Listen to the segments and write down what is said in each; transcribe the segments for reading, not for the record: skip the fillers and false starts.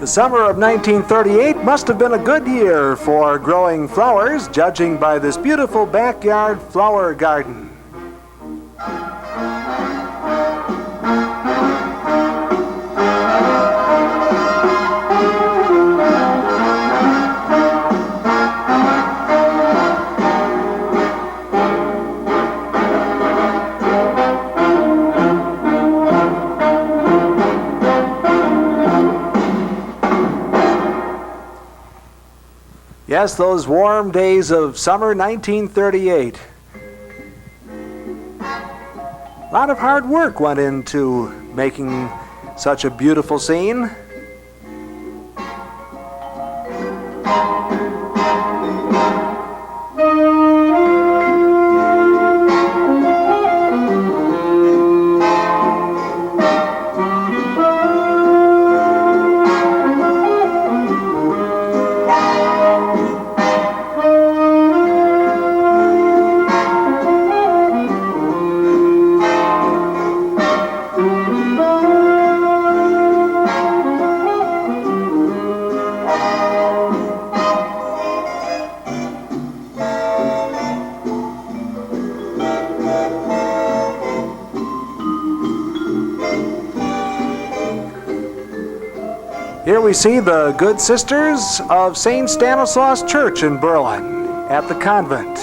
The summer of 1938 must have been a good year for growing flowers, judging by this beautiful backyard flower garden. Yes, those warm days of summer 1938. A lot of hard work went into making such a beautiful scene. Here we see the good sisters of St. Stanislaus Church in Berlin at the convent.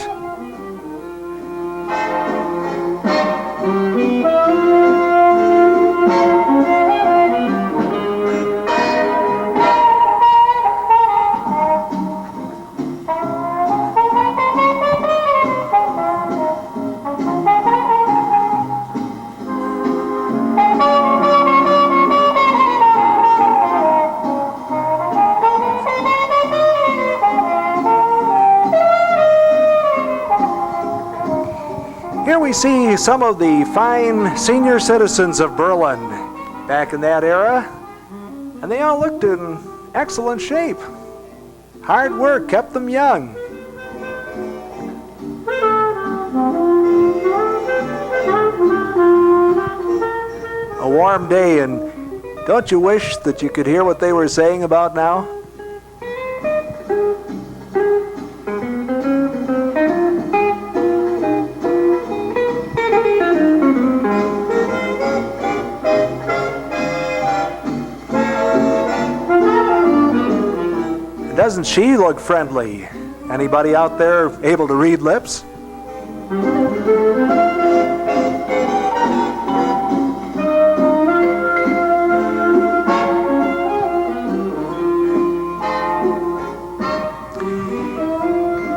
Here we see some of the fine senior citizens of Berlin back in that era, and they all looked in excellent shape. Hard work kept them young. A warm day, and don't you wish that you could hear what they were saying about now? Doesn't she look friendly? Anybody out there able to read lips?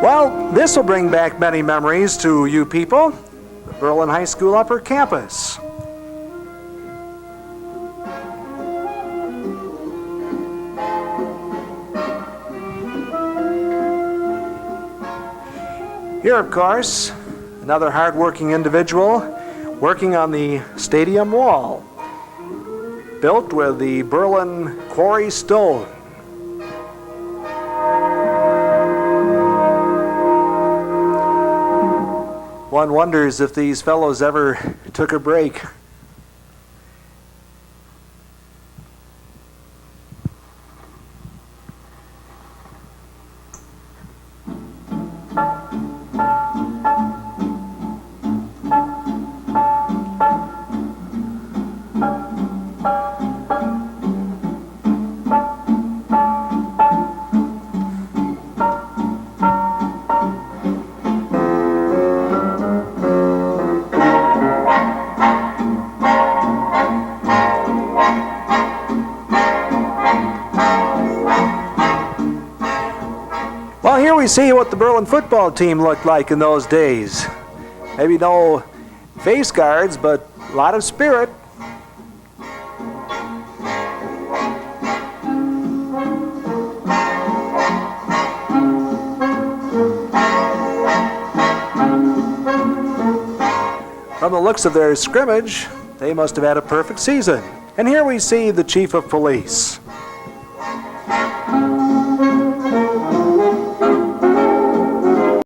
Well, this will bring back many memories to you people, the Berlin High School Upper Campus. Here, of course, another hard-working individual working on the stadium wall, built with the Berlin quarry stone. One wonders if these fellows ever took a break. Well, here we see what the Berlin football team looked like in those days. Maybe no face guards, but a lot of spirit. From the looks of their scrimmage, they must have had a perfect season. And here we see the chief of police.